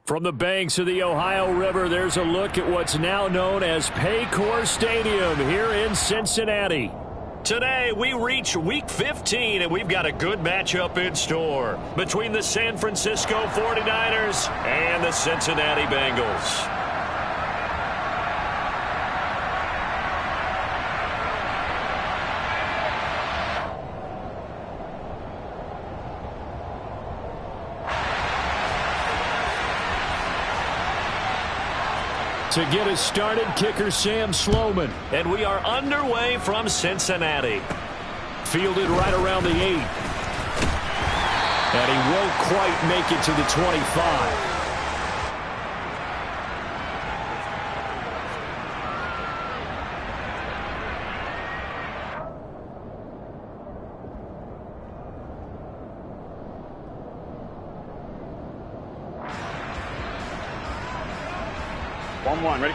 From the banks of the Ohio River, there's a look at what's now known as Paycor Stadium here in Cincinnati. Today, we reach Week 15, and we've got a good matchup in store between the San Francisco 49ers and the Cincinnati Bengals. To get us started, kicker Sam Sloman. And we are underway from Cincinnati. Fielded right around the 8. And he won't quite make it to the 25. One, ready?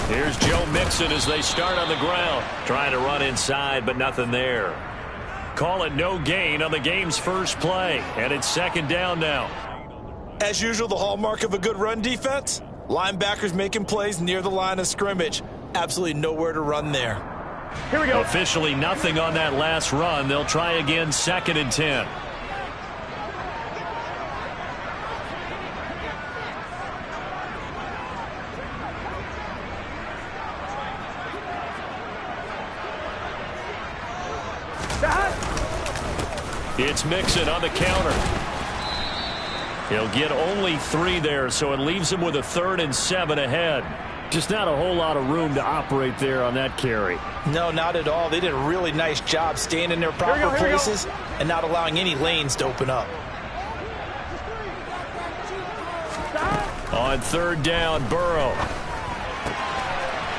Here's Joe Mixon as they start on the ground. Trying to run inside, but nothing there. Call it no gain on the game's first play. And it's second down now. As usual, the hallmark of a good run defense, linebackers making plays near the line of scrimmage. Absolutely nowhere to run there. Here we go. Officially nothing on that last run. They'll try again, 2nd and 10. It's Mixon on the counter. He'll get only 3 there, so it leaves him with a 3rd and 7 ahead. Just not a whole lot of room to operate there on that carry. No, not at all. They did a really nice job staying in their proper places and not allowing any lanes to open up. On 3rd down, Burrow.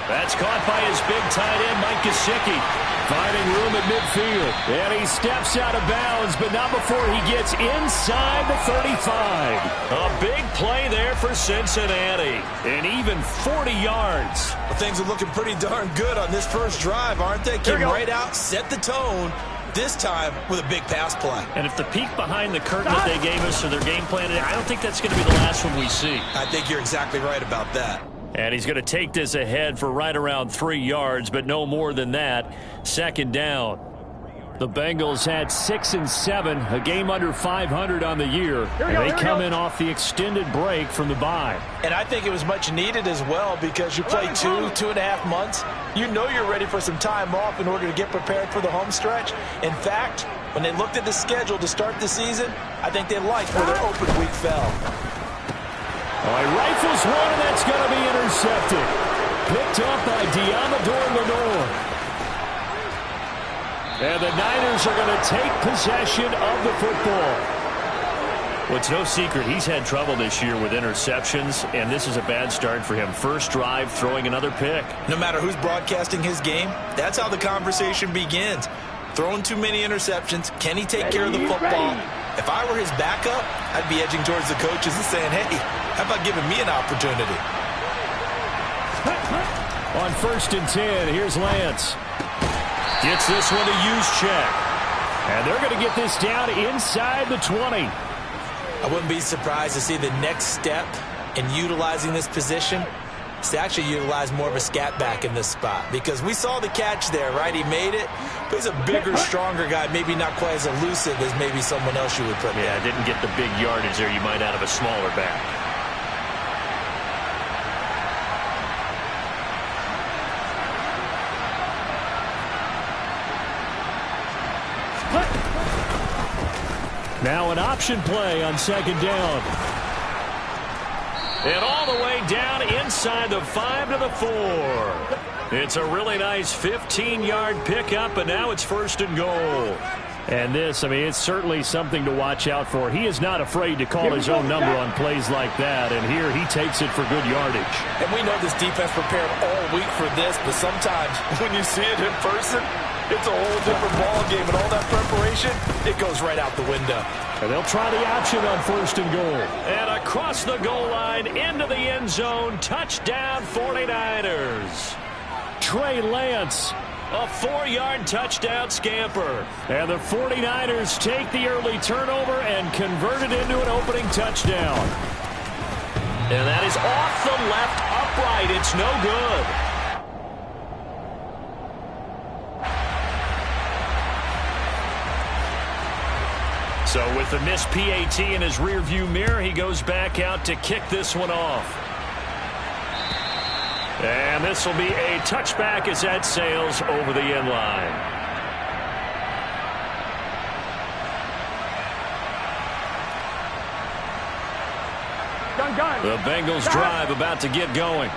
That's caught by his big tight end, Mike Gesicki. Finding room at midfield. And he steps out of bounds, but not before he gets inside the 35. A big play there for Cincinnati. And even 40 yards. Well, things are looking pretty darn good on this first drive, aren't they? Came right out, set the tone, this time with a big pass play. And if the peek behind the curtain that they gave us or their game plan, I don't think that's going to be the last one we see. I think you're exactly right about that. And he's going to take this ahead for right around 3 yards, but no more than that. 2nd down. The Bengals had 6 and 7, a game under 500 on the year. And they come in off the extended break from the bye. And I think it was much needed as well because you play 2.5 months. You know you're ready for some time off in order to get prepared for the home stretch. In fact, when they looked at the schedule to start the season, I think they liked where their open week fell. He rifles one, and that's going to be intercepted. Picked up by Diamador Lenore. And the Niners are going to take possession of the football. Well, it's no secret he's had trouble this year with interceptions, and this is a bad start for him. First drive, throwing another pick. No matter who's broadcasting his game, that's how the conversation begins. Throwing too many interceptions. Can he take care of the football? If I were his backup, I'd be edging towards the coaches and saying, hey, how about giving me an opportunity? On 1st and 10, here's Lance. Gets this one to use check. And they're going to get this down inside the 20. I wouldn't be surprised to see the next step in utilizing this position is to actually utilize more of a scat back in this spot. Because we saw the catch there, right? He made it. But he's a bigger, stronger guy, maybe not quite as elusive as maybe someone else you would put there. Yeah, didn't get the big yardage there you might out of a smaller back. Now an option play on 2nd down. And all the way down inside the 5 to the 4. It's a really nice 15-yard pickup, and now it's 1st and goal. And this, I mean, it's certainly something to watch out for. He is not afraid to call his own number on plays like that, and here he takes it for good yardage. And we know this defense prepared all week for this, but sometimes when you see it in person, it's a whole different ball game, and all that preparation, it goes right out the window. And they'll try the option on 1st and goal. And across the goal line, into the end zone, touchdown 49ers. Trey Lance A 4-yard touchdown scamper. And the 49ers take the early turnover and convert it into an opening touchdown. And that is off the left upright. It's no good. So with the missed PAT in his rearview mirror, he goes back out to kick this one off. And this will be a touchback as that sails over the end line. The Bengals drive about to get going.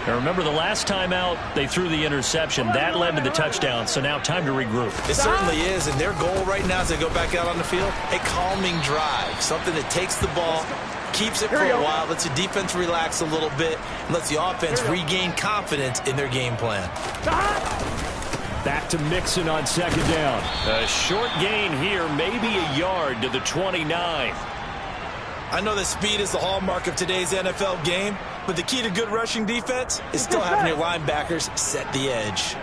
Now remember, the last time out, they threw the interception. That led to the touchdown, so now time to regroup. It certainly is, and their goal right now as they go back out on the field, a calming drive, something that takes the ball, keeps it for a while, lets the defense relax a little bit, and lets the offense regain confidence in their game plan. Back to Mixon on second down. A short gain here, maybe a yard to the 29. I know that speed is the hallmark of today's NFL game, but the key to good rushing defense is still having your linebackers set the edge.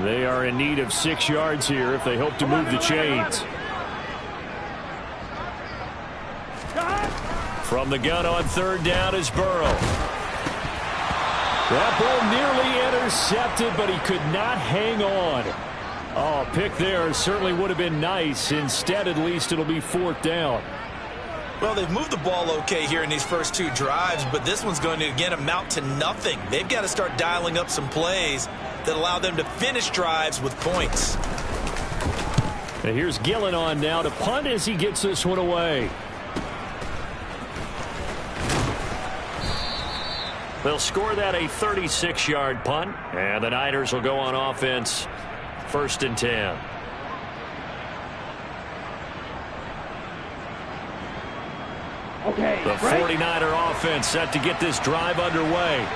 They are in need of 6 yards here if they hope to move the chains. From the gun on third down is Burrow. That ball nearly intercepted, but he could not hang on. Oh, pick there certainly would have been nice. Instead, at least it'll be fourth down. Well, they've moved the ball okay here in these first 2 drives, but this one's going to, again, amount to nothing. They've got to start dialing up some plays that allow them to finish drives with points. Now here's Gillen on now to punt as he gets this one away. They'll score that a 36-yard punt, and the Niners will go on offense, 1st and 10. The 49er offense set to get this drive underway.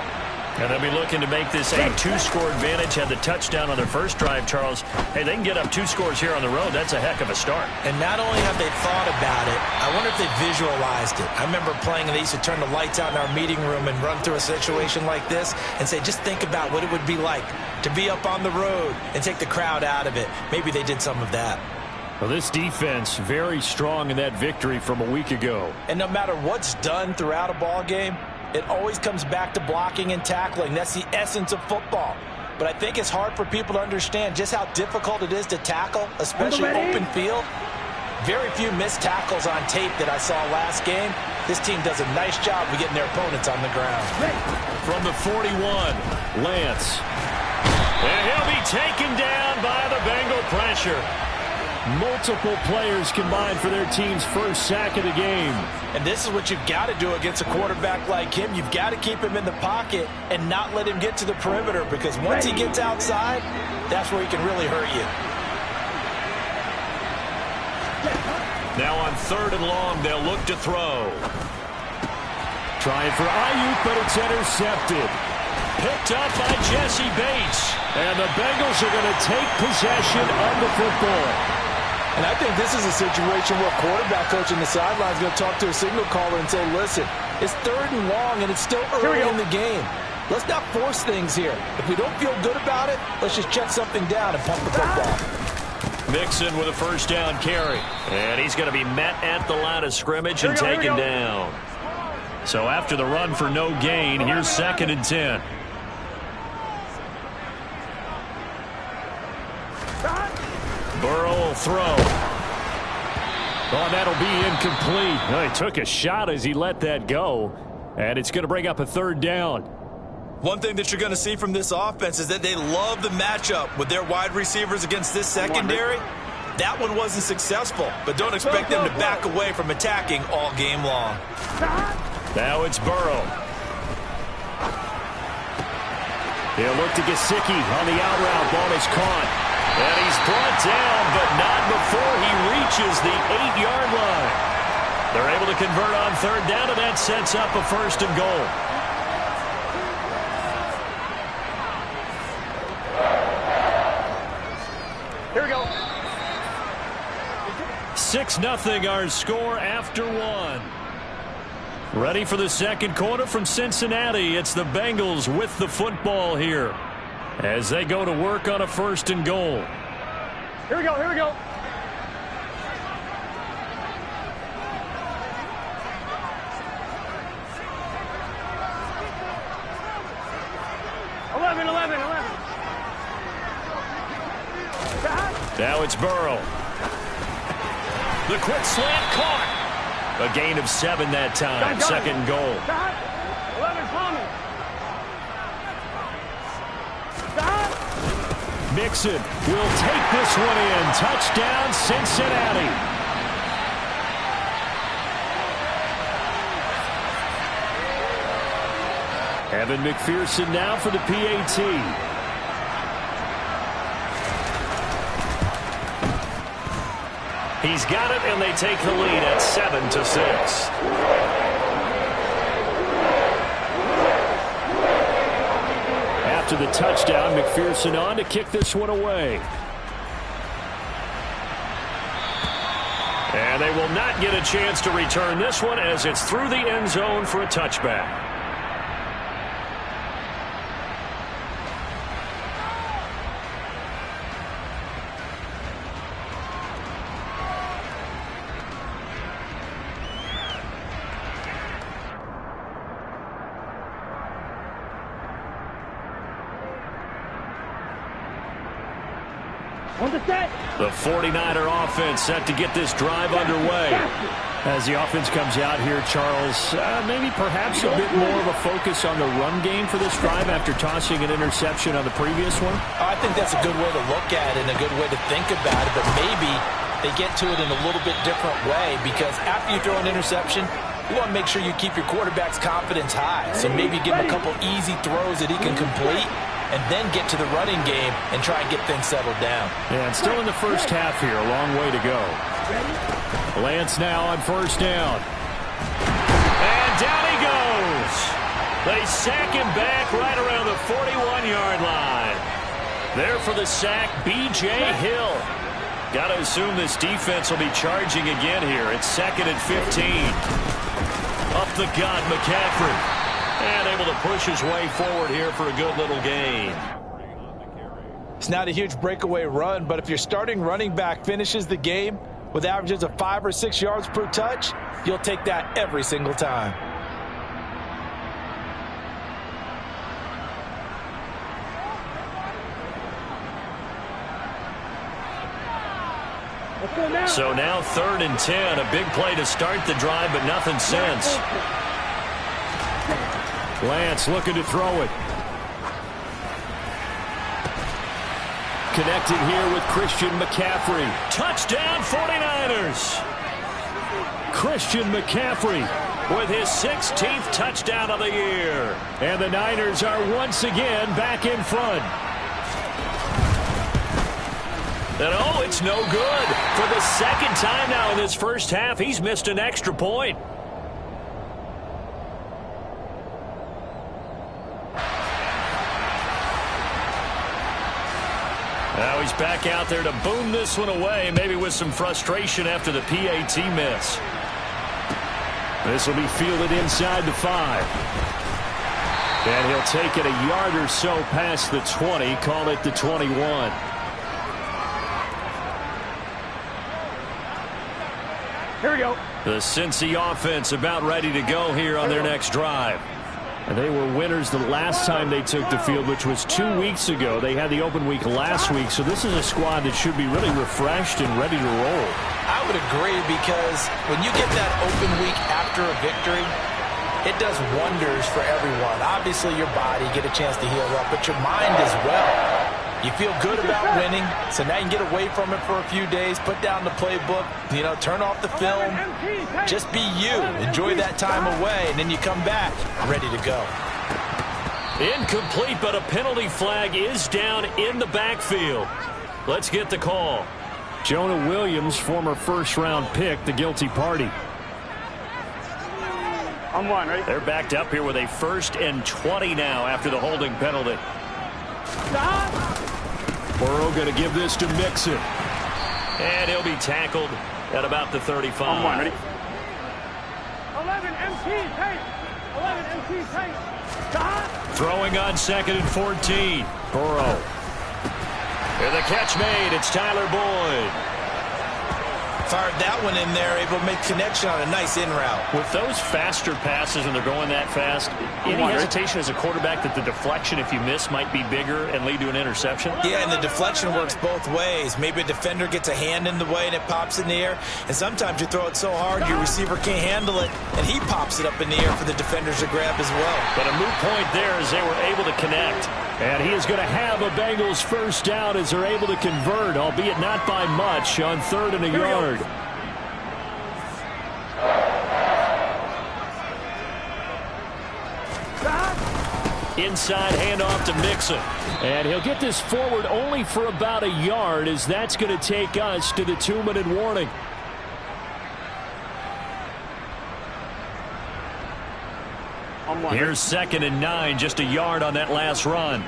And they'll be looking to make this a 2-score advantage. Had the touchdown on their first drive, Charles. Hey, they can get up 2 scores here on the road. That's a heck of a start. And not only have they thought about it, I wonder if they visualized it. I remember playing, and they used to turn the lights out in our meeting room and run through a situation like this and say, just think about what it would be like to be up on the road and take the crowd out of it. Maybe they did some of that. Well, this defense very strong in that victory from a week ago. And no matter what's done throughout a ball game, it always comes back to blocking and tackling. That's the essence of football. But I think it's hard for people to understand just how difficult it is to tackle, especially open field. Very few missed tackles on tape that I saw last game. This team does a nice job of getting their opponents on the ground. From the 41, Lance. And he'll be taken down by the Bengal pressure. Multiple players combined for their team's first sack of the game. And this is what you've got to do against a quarterback like him. You've got to keep him in the pocket and not let him get to the perimeter, because once he gets outside, that's where he can really hurt you. Now on 3rd and long, they'll look to throw. Trying for Ayuk, but it's intercepted. Picked up by Jesse Bates. And the Bengals are going to take possession of the football. And I think this is a situation where a quarterback coach in the sideline is going to talk to a signal caller and say, listen, it's 3rd and long and it's still early in the game. Let's not force things here. If we don't feel good about it, let's just check something down and pump the football. Mixon with a 1st down carry. And he's going to be met at the line of scrimmage and taken down. So after the run for no gain, here's 2nd and 10. Burrow will throw. Oh, that'll be incomplete. Well, he took a shot as he let that go. And it's going to bring up a 3rd down. One thing that you're going to see from this offense is that they love the matchup with their wide receivers against this secondary. That one wasn't successful, but don't expect them to back away from attacking all game long. Now it's Burrow. He'll look to Gesicki on the out route. Ball is caught. And he's brought down, but not before he reaches the 8-yard line. They're able to convert on 3rd down, and that sets up a 1st and goal. Here we go. 6-0 our score after 1. Ready for the second quarter from Cincinnati. It's the Bengals with the football here. as they go to work on a 1st and goal. Here we go, here we go. Now it's Burrow. The quick slant caught. A gain of 7 that time. 2nd and goal. 11 coming. Mixon will take this one in. Touchdown, Cincinnati. Evan McPherson now for the PAT. He's got it, and they take the lead at 7-6. After the touchdown, McPherson on to kick this one away. And they will not get a chance to return this one as it's through the end zone for a touchback. The 49er offense set to get this drive underway. As the offense comes out here, Charles, maybe perhaps a bit more of a focus on the run game for this drive after tossing an interception on the previous one? I think that's a good way to look at it and a good way to think about it, but maybe they get to it in a little bit different way, because after you throw an interception, you want to make sure you keep your quarterback's confidence high. So maybe give him a couple easy throws that he can complete, and then get to the running game and try and get things settled down. Yeah, and still in the first half here, a long way to go. Lance now on 1st down. And down he goes. They sack him back right around the 41-yard line. There for the sack, B.J. Hill. Got to assume this defense will be charging again here. It's 2nd and 15. Up the gut, McCaffrey. And able to push his way forward here for a good little gain. It's not a huge breakaway run, but if your starting running back finishes the game with averages of 5 or 6 yards per touch, you'll take that every single time. So now 3rd and 10. A big play to start the drive, but nothing since. Lance looking to throw it. Connected here with Christian McCaffrey. Touchdown 49ers. Christian McCaffrey with his 16th touchdown of the year. And the Niners are once again back in front. And oh, it's no good. For the 2nd time now in this first half, he's missed an extra point. Now he's back out there to boom this one away, maybe with some frustration after the PAT miss. This will be fielded inside the 5. And he'll take it a yard or so past the 20, call it the 21. Here we go. The Cincy offense about ready to go here on their next drive. And they were winners the last time they took the field, which was 2 weeks ago. They had the open week last week, so this is a squad that should be really refreshed and ready to roll. I would agree, because when you get that open week after a victory, it does wonders for everyone. Obviously, your body, get a chance to heal up, but your mind as well. You feel good about winning, so now you can get away from it for a few days, put down the playbook, turn off the film, just be you. Enjoy that time away, and then you come back ready to go. Incomplete, but a penalty flag is down in the backfield. Let's get the call. Jonah Williams, former first-round pick, the guilty party. I'm one, ready? They're backed up here with a 1st and 20 now after the holding penalty. Stop! Burrow going to give this to Mixon. And he'll be tackled at about the 35. I'm one, ready? 11 MT, take! 11 MT, take! Stop! Throwing on 2nd and 14. Burrow. And the catch made. It's Tyler Boyd. Fired that one in there, able to make connection on a nice in route. With those faster passes and they're going that fast, any hesitation as a quarterback that the deflection, if you miss, might be bigger and lead to an interception? Yeah, and the deflection works both ways. Maybe a defender gets a hand in the way and it pops in the air. And sometimes you throw it so hard your receiver can't handle it, and he pops it up in the air for the defenders to grab as well. But a moot point there as they were able to connect. And he is going to have a Bengals first down as they're able to convert, albeit not by much, on 3rd and a yard. Inside handoff to Mixon. And he'll get this forward only for about a yard, as that's going to take us to the 2-minute warning. Here's 2nd and 9, just a yard on that last run.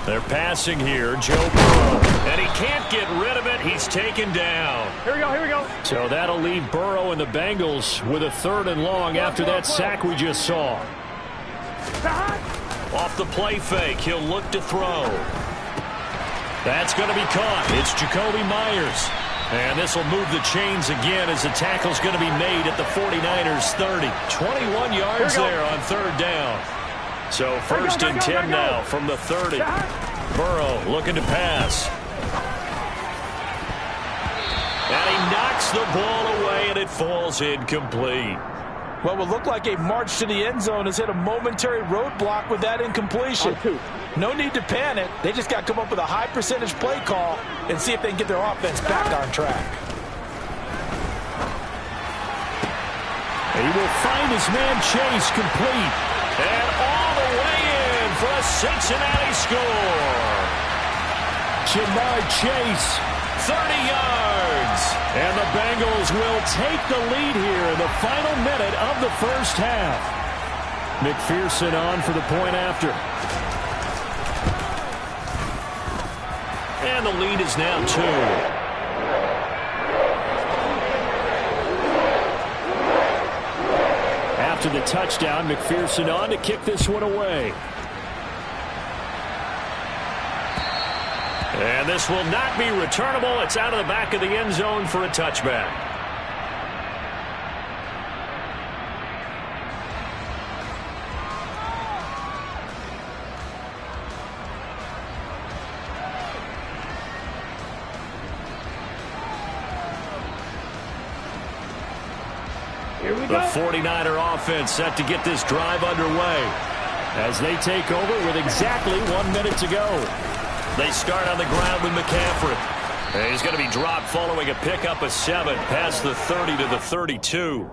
They're passing here, Joe Burrow. And he can't get rid of it. He's taken down. Here we go, here we go. So that'll leave Burrow and the Bengals with a 3rd and long after that sack we just saw. Off the play fake, he'll look to throw. That's going to be caught. It's Jacoby Myers. And this will move the chains again as the tackle's going to be made at the 49ers 30. 21 yards there on 3rd down. So 1st and 10 now from the 30. Burrow looking to pass. And he knocks the ball away, and it falls incomplete. What will look like a march to the end zone has hit a momentary roadblock with that incompletion. No need to panic. They just got to come up with a high percentage play call and see if they can get their offense back on track. He will find his man Chase complete. And all the way in for a Cincinnati score. Jamar Chase, 30 yards. And the Bengals will take the lead here in the final minute of the first half. McPherson on for the point after. And the lead is now 2. After the touchdown, McPherson on to kick this one away. And this will not be returnable. It's out of the back of the end zone for a touchback. The 49er offense set to get this drive underway as they take over with exactly 1 minute to go. They start on the ground with McCaffrey. And he's going to be dropped following a pickup of 7 past the 30 to the 32.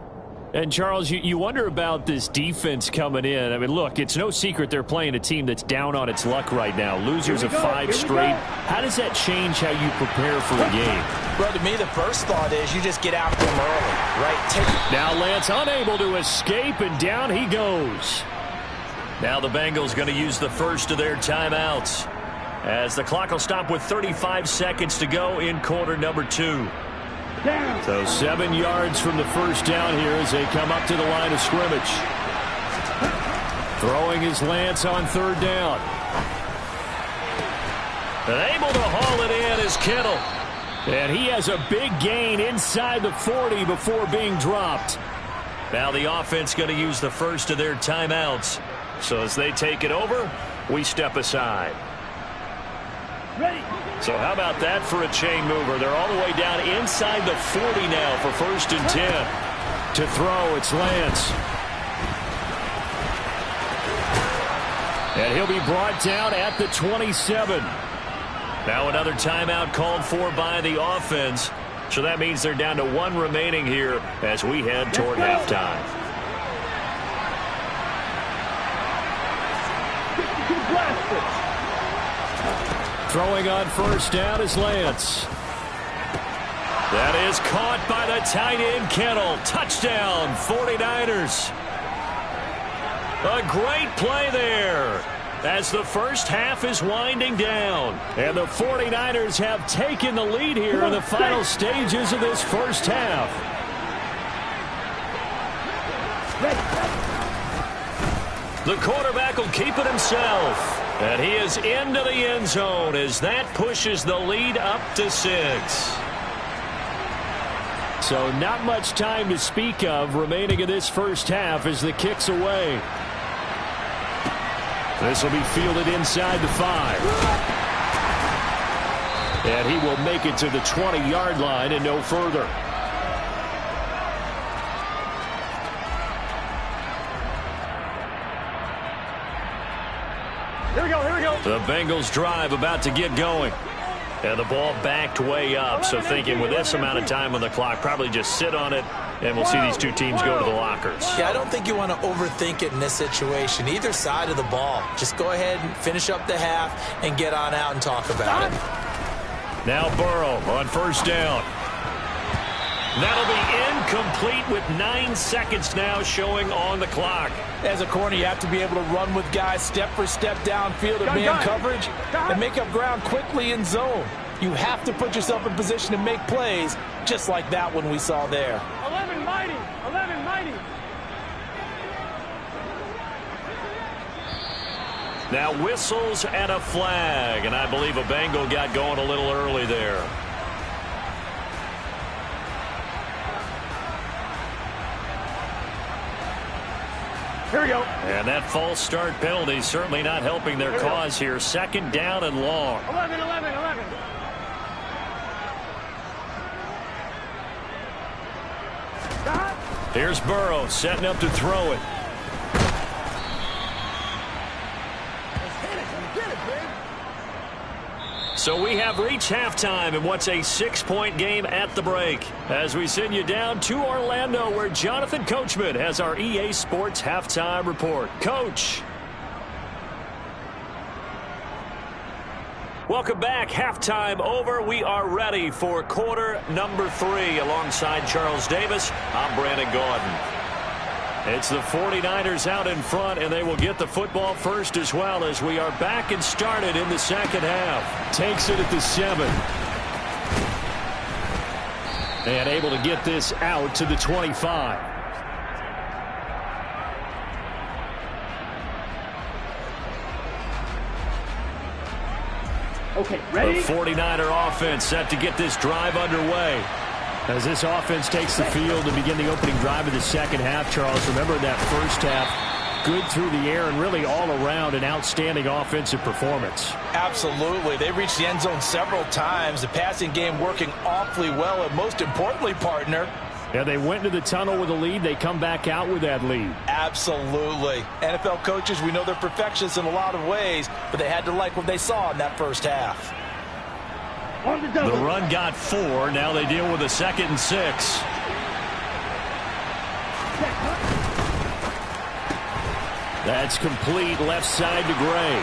And, Charles, you wonder about this defense coming in. I mean, look, it's no secret they're playing a team that's down on its luck right now. Losers of 5 straight. How does that change how you prepare for a game? Well, to me, the first thought is you just get after them early, right? Now Lance unable to escape, and down he goes. Now the Bengals going to use the first of their timeouts, as the clock will stop with 35 seconds to go in quarter number 2. So 7 yards from the first down here as they come up to the line of scrimmage. Throwing his Lance on 3rd down. And able to haul it in is Kittle. And he has a big gain inside the 40 before being dropped. Now the offense going to use the first of their timeouts. So as they take it over, we step aside. Ready. So how about that for a chain mover? They're all the way down inside the 40 now for 1st and 10. To throw, it's Lance. And he'll be brought down at the 27. Now another timeout called for by the offense. So that means they're down to 1 remaining here as we head toward halftime. Throwing on 1st down is Lance. That is caught by the tight end Kittle. Touchdown, 49ers. A great play there. as the first half is winding down. And the 49ers have taken the lead here in the final stages of this first half. The quarterback will keep it himself. And he is into the end zone as that pushes the lead up to 6. So not much time to speak of remaining in this first half as the kick's away. This will be fielded inside the 5. And he will make it to the 20-yard line and no further. Here we go, here we go. The Bengals drive about to get going. And the ball backed way up, so thinking with this amount of time on the clock, probably just sit on it, and we'll see these two teams go to the lockers. Yeah, I don't think you want to overthink it in this situation. Either side of the ball. Just go ahead and finish up the half and get on out and talk about it. Now Burrow on first down. That'll be incomplete with 9 seconds now showing on the clock. As a corner, you have to be able to run with guys step for step downfield and man coverage and make up ground quickly in zone. You have to put yourself in position to make plays just like that one we saw there. 11 mighty, 11 mighty. Now whistles and a flag, and I believe a Bengal got going a little early there. Here we go. And that false start penalty certainly not helping their cause here. Second down and long. 11, 11, 11. Here's Burrow setting up to throw it. So we have reached halftime in what's a 6-point game at the break. As we send you down to Orlando, where Jonathan Coachman has our EA Sports halftime report. Coach. Welcome back. Halftime over. We are ready for quarter number 3. Alongside Charles Davis, I'm Brandon Gaudin. It's the 49ers out in front, and they will get the football first as well as we are back and started in the second half. Takes it at the 7. And able to get this out to the 25. Okay, ready? The 49er offense set to get this drive underway. As this offense takes the field and begin the opening drive of the second half, Charles, remember that first half, good through the air and really all around an outstanding offensive performance. Absolutely. They reached the end zone several times. The passing game working awfully well, and most importantly, partner, Yeah, they went into the tunnel with a lead. They come back out with that lead. absolutely. NFL coaches, we know they're perfectionists in a lot of ways, but they had to like what they saw in that first half. The run got 4. Now they deal with a 2nd and 6. That's complete left side to Gray.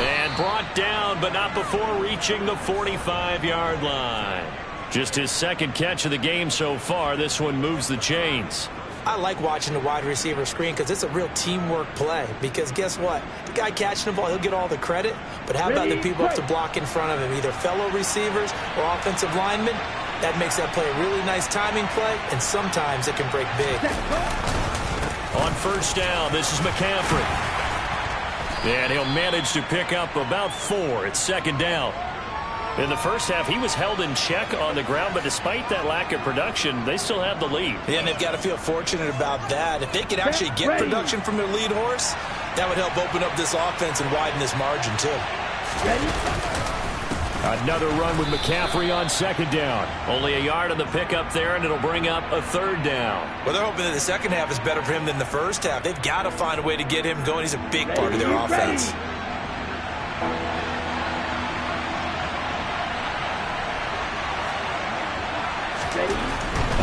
And brought down, but not before reaching the 45-yard line. Just his 2nd catch of the game so far. This one moves the chains. I like watching the wide receiver screen because it's a real teamwork play. Because guess what? The guy catching the ball, he'll get all the credit. But how about the people up to block in front of him, either fellow receivers or offensive linemen? That makes that play a really nice timing play, and sometimes it can break big. On first down, this is McCaffrey. And he'll manage to pick up about 4. It's 2nd down. In the first half, he was held in check on the ground, but despite that lack of production, they still have the lead. Yeah, and they've got to feel fortunate about that. If they could actually get production from their lead horse, that would help open up this offense and widen this margin, too. Another run with McCaffrey on 2nd down. Only a yard on the pickup there, and it'll bring up a 3rd down. Well, they're hoping that the second half is better for him than the first half. They've got to find a way to get him going. He's a big part of their offense.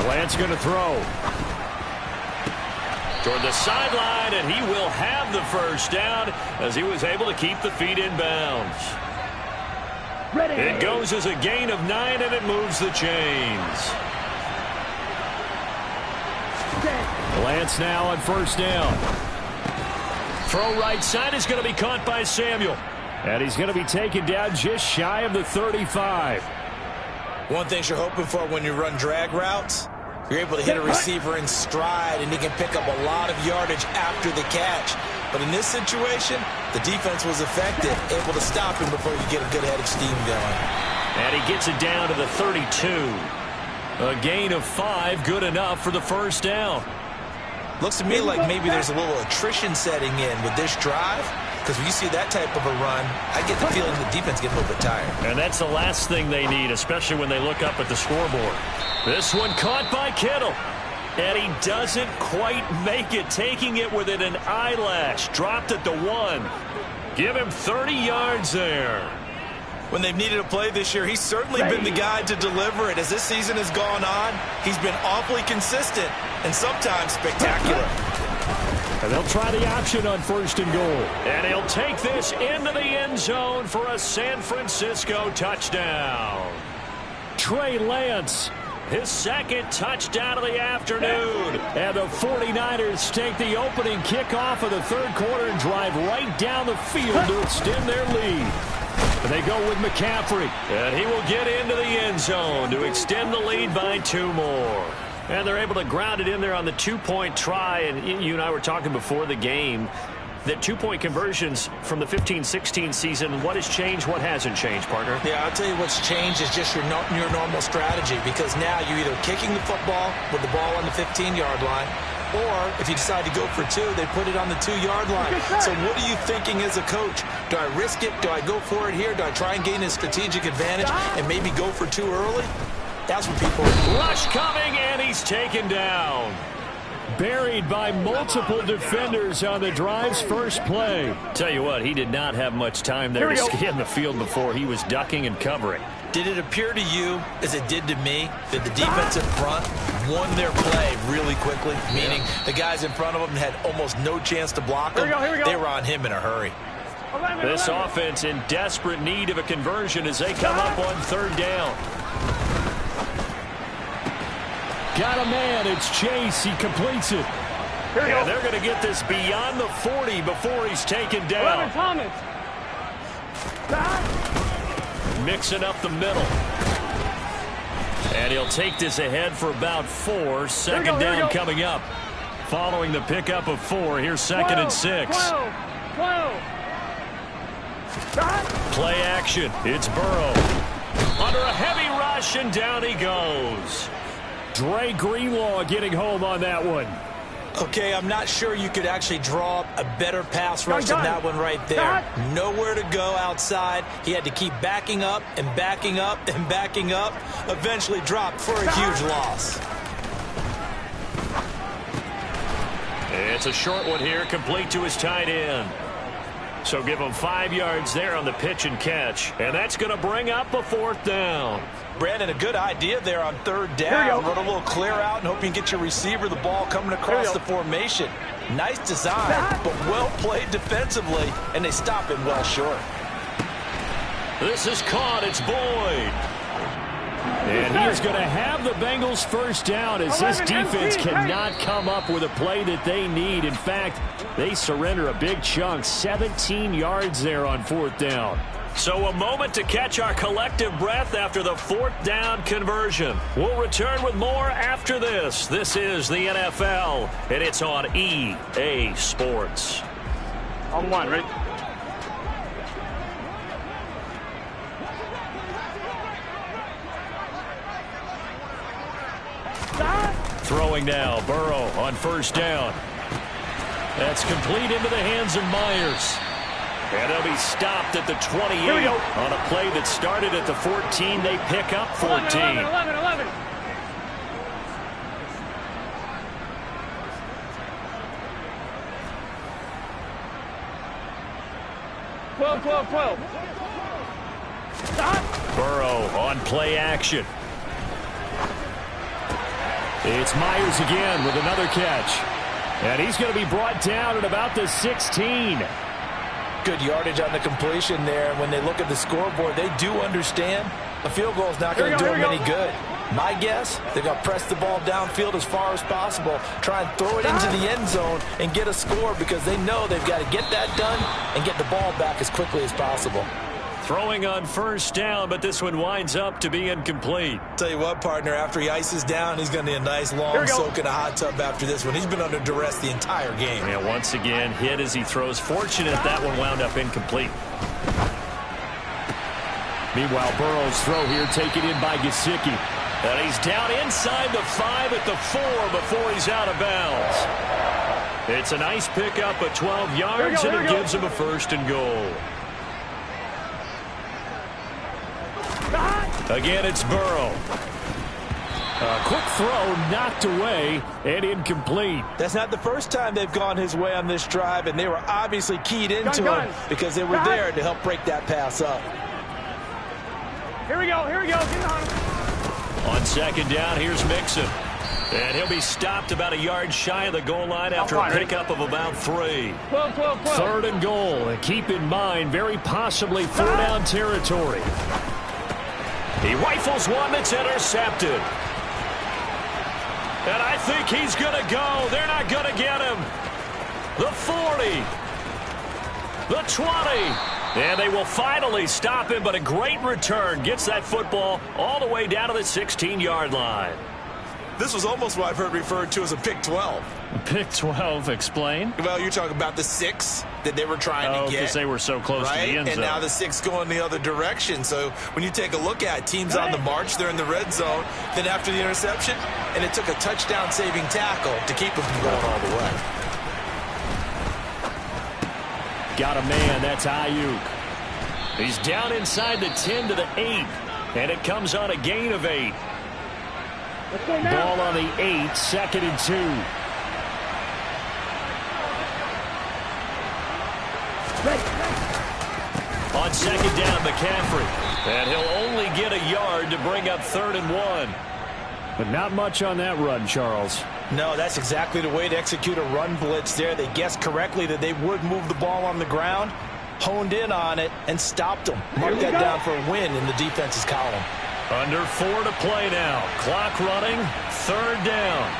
Lance going to throw. Toward the sideline, and he will have the first down as he was able to keep the feet in bounds. It goes as a gain of 9, and it moves the chains. Lance now on first down. Throw right side is going to be caught by Samuel. And he's going to be taken down just shy of the 35. One thing you're hoping for when you run drag routes, you're able to hit a receiver in stride, and he can pick up a lot of yardage after the catch. But in this situation, the defense was effective, able to stop him before you get a good head of steam going. And he gets it down to the 32. A gain of 5, good enough for the first down. Looks to me like maybe there's a little attrition setting in with this drive, because when you see that type of a run, I get the feeling the defense gets a little bit tired. And that's the last thing they need, especially when they look up at the scoreboard. This one caught by Kittle. And he doesn't quite make it, taking it within an eyelash. Dropped at the 1. Give him 30 yards there. When they've needed a play this year, he's certainly been the guy to deliver it. As this season has gone on, he's been awfully consistent and sometimes spectacular. And they'll try the option on 1st and goal. And he'll take this into the end zone for a San Francisco touchdown. Trey Lance, his second touchdown of the afternoon. And the 49ers take the opening kickoff of the third quarter and drive right down the field to extend their lead. And they go with McCaffrey. And he will get into the end zone to extend the lead by 2 more. And they're able to ground it in there on the 2-point try. And you and I were talking before the game that 2-point conversions from the 15-16 season, what has changed, what hasn't changed, partner? Yeah, I'll tell you what's changed is just your normal strategy, because now you're either kicking the football with the ball on the 15-yard line, or if you decide to go for 2, they put it on the 2-yard line. So what are you thinking as a coach? Do I risk it? Do I go for it here? Do I try and gain a strategic advantage and maybe go for 2 early? That's what people are. Rush coming, and he's taken down. Buried by multiple defenders on the drive's first play. Tell you what, he did not have much time there to scan the field before he was ducking and covering. Did it appear to you, as it did to me, that the defensive front won their play really quickly? Meaning the guys in front of them had almost no chance to block them. They were on him in a hurry. This offense in desperate need of a conversion as they come up on 3rd down. Got a man. It's Chase. He completes it. And they're going to get this beyond the 40 before he's taken down. Mixing up the middle. And he'll take this ahead for about 4. Second down coming up. Following the pickup of 4, here's 2nd and 6. Play action. It's Burrow. Under a heavy rush, and down he goes. Dre Greenlaw getting home on that one. Okay, I'm not sure you could actually draw up a better pass rush than that one right there. Nowhere to go outside. He had to keep backing up and backing up and backing up. Eventually dropped for a huge loss. It's a short one here, complete to his tight end. So give him 5 yards there on the pitch and catch. And that's going to bring up a 4th down. Brandon, a good idea there on 3rd down. Run a little clear out and hope you can get your receiver the ball coming across the formation. Nice design, but well played defensively, and they stop him well short. This is caught. It's Boyd. And he is going to have the Bengals first down as this defense cannot come up with a play that they need. In fact, they surrender a big chunk, 17 yards there on 4th down. So a moment to catch our collective breath after the 4th down conversion. We'll return with more after this. This is the NFL, and it's on EA Sports. On 1, ready? Throwing now, Burrow on 1st down. That's complete into the hands of Myers. And they'll be stopped at the 28 on a play that started at the 14. They pick up 14. 11. 12. Stop. Burrow on play action. It's Myers again with another catch. And he's going to be brought down at about the 16. Good yardage on the completion there. When they look at the scoreboard, they do understand a field goal is not going to do them any good. My guess, they're going to press the ball downfield as far as possible, try and throw it into the end zone and get a score because they know they've got to get that done and get the ball back as quickly as possible. Throwing on first down, but this one winds up to be incomplete. Tell you what, partner, after he ices down, he's going to need a nice long soak in a hot tub after this one. He's been under duress the entire game. Yeah, once again, hit as he throws. Fortunate that one wound up incomplete. Meanwhile, Burrow's throw here taken in by Gesicki. And he's down inside the 5 at the 4 before he's out of bounds. It's a nice pickup of 12 yards, and it gives him a 1st and goal. Again, it's Burrow. A quick throw knocked away and incomplete. That's not the first time they've gone his way on this drive, and they were obviously keyed into him because they were there to help break that pass up. Here we go. Get on him. On 2nd down, here's Mixon. And he'll be stopped about a yard shy of the goal line after a pickup of about 3. 12. 3rd and goal. And keep in mind, very possibly 4-down territory. He rifles one that's intercepted. And I think he's going to go. They're not going to get him. The 40. The 20. And they will finally stop him, but a great return. Gets that football all the way down to the 16-yard line. This was almost what I've heard referred to as a pick 12. Pick 12, explain. Well, you're talking about the 6 that they were trying to get. Because they were so close to the end zone. And now the 6 going the other direction. So when you take a look at teams on the march, they're in the red zone. Then after the interception, and it took a touchdown-saving tackle to keep them from going all the way. Got a man, that's Ayuk. He's down inside the 10 to the 8. And it comes on a gain of 8. Ball on the 8, 2nd and 2. On 2nd down, McCaffrey. And he'll only get a yard to bring up 3rd and 1. But not much on that run, Charles. No, that's exactly the way to execute a run blitz there. They guessed correctly that they would move the ball on the ground, honed in on it, and stopped them. Mark that down for a win in the defense's column. Under 4 to play now. Clock running. 3rd down.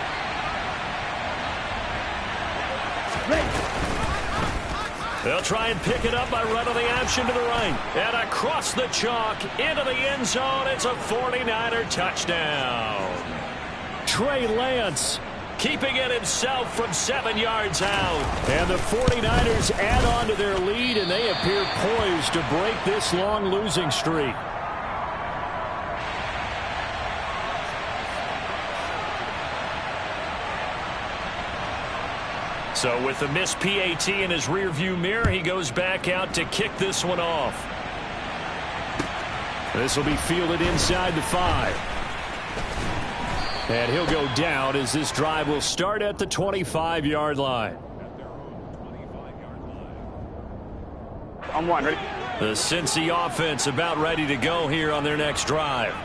They'll try and pick it up by running the option to the right. And across the chalk into the end zone. It's a 49er touchdown. Trey Lance keeping it himself from 7 yards out. And the 49ers add on to their lead, and they appear poised to break this long losing streak. So with the missed PAT in his rearview mirror, he goes back out to kick this one off. This will be fielded inside the 5. And he'll go down as this drive will start at the 25-yard line. I'm 1, ready? The Cincy offense about ready to go here on their next drive.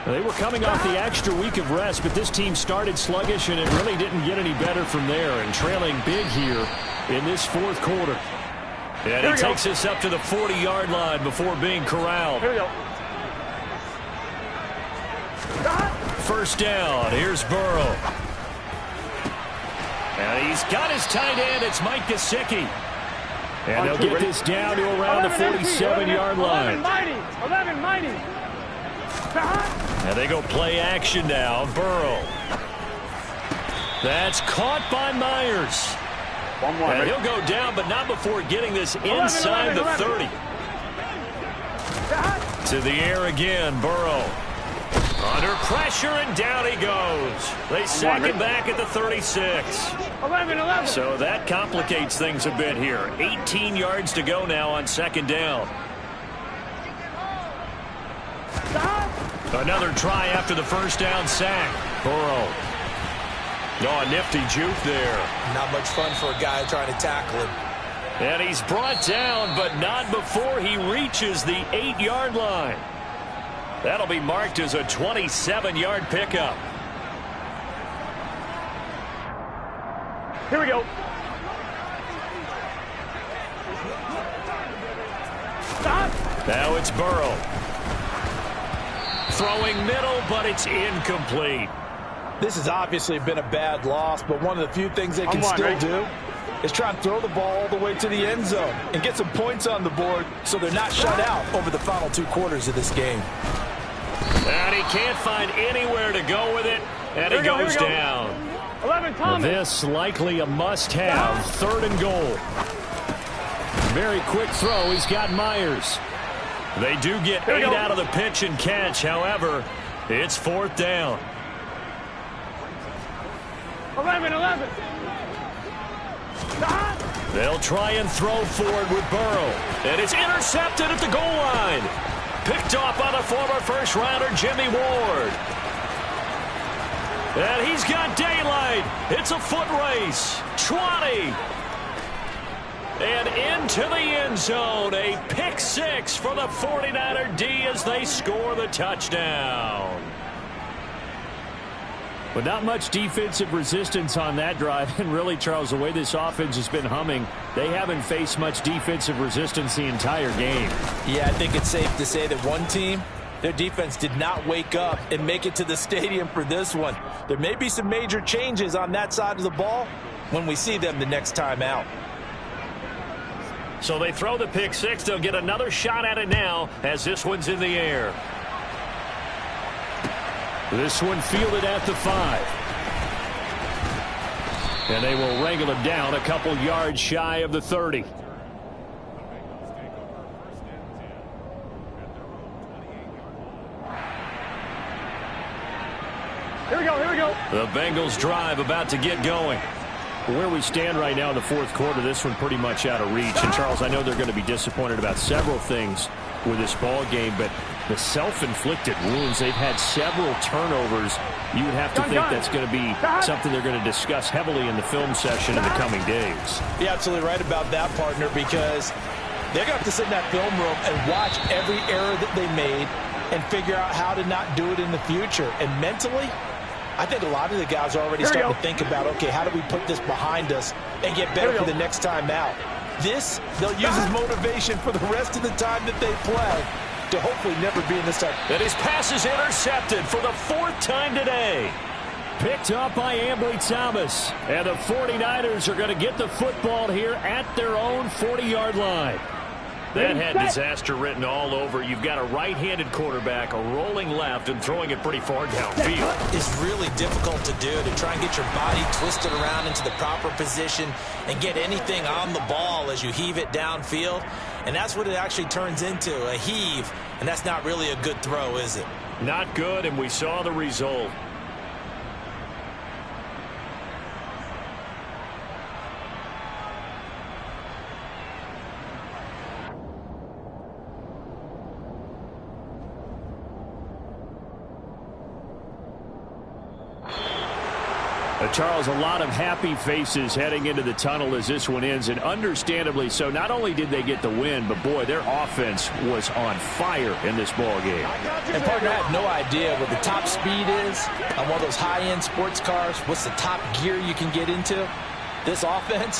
They were coming off the extra week of rest, but this team started sluggish, and it really didn't get any better from there, and trailing big here in this 4th quarter. And he takes us up to the 40-yard line before being corralled. Here we go. 1st down. Here's Burrow. And he's got his tight end. It's Mike Gesicki. And they'll get this down to around the 47-yard line. 11 mighty. And they go play action now. Burrow. That's caught by Myers. And he'll go down, but not before getting this inside the 30. To the air again, Burrow. Under pressure, and down he goes. They sack him back at the 36. 11. So that complicates things a bit here. 18 yards to go now on 2nd down. Another try after the 1st down sack. Burrow. Oh, a nifty juke there. Not much fun for a guy trying to tackle him. And he's brought down, but not before he reaches the 8-yard line. That'll be marked as a 27-yard pickup. Here we go. Stop. Now it's Burrow. Throwing middle, but it's incomplete. This has obviously been a bad loss, but one of the few things they can still do is try and throw the ball all the way to the end zone and get some points on the board so they're not shut out over the final 2 quarters of this game. And he can't find anywhere to go with it, and he goes down. 11, Thomas. This likely a must-have, 3rd and goal. Very quick throw. He's got Myers. They do get 8 out of the pitch and catch. However, it's 4th down. 11. They'll try and throw forward with Burrow. And it's intercepted at the goal line. Picked off by the former first-rounder, Jimmy Ward. And he's got daylight. It's a foot race. 20. And into the end zone. A pick 6 for the 49er D as they score the touchdown. But not much defensive resistance on that drive. And really, Charles, the way this offense has been humming, they haven't faced much defensive resistance the entire game. Yeah, I think it's safe to say that one team, their defense did not wake up and make it to the stadium for this one. There may be some major changes on that side of the ball when we see them the next time out. So they throw the pick 6. They'll get another shot at it now as this one's in the air. This one fielded at the 5. And they will wrangle him down a couple yards shy of the 30. Here we go. The Bengals drive about to get going. Where we stand right now in the 4th quarter, this one pretty much out of reach. And, Charles, I know they're going to be disappointed about several things with this ball game, but the self-inflicted wounds, they've had several turnovers. You would have to think that's going to be something they're going to discuss heavily in the film session in the coming days. You're absolutely right about that, partner, because they're going to have to sit in that film room and watch every error that they made and figure out how to not do it in the future. And mentally, I think a lot of the guys are already starting to think about, okay, how do we put this behind us and get better for the next time out? This, they'll use as motivation for the rest of the time that they play to hopefully never be in this type. And his pass is intercepted for the 4th time today. Picked up by Ambry Thomas. And the 49ers are going to get the football here at their own 40-yard line. That had disaster written all over. You've got a right-handed quarterback, a rolling left, and throwing it pretty far downfield. It's really difficult to do, to try and get your body twisted around into the proper position and get anything on the ball as you heave it downfield. And that's what it actually turns into, a heave. And that's not really a good throw, is it? Not good, and we saw the result. Charles, a lot of happy faces heading into the tunnel as this one ends, and understandably so. Not only did they get the win, but, boy, their offense was on fire in this ball game. And, partner, I have no idea what the top speed is on one of those high-end sports cars. What's the top gear you can get into? This offense,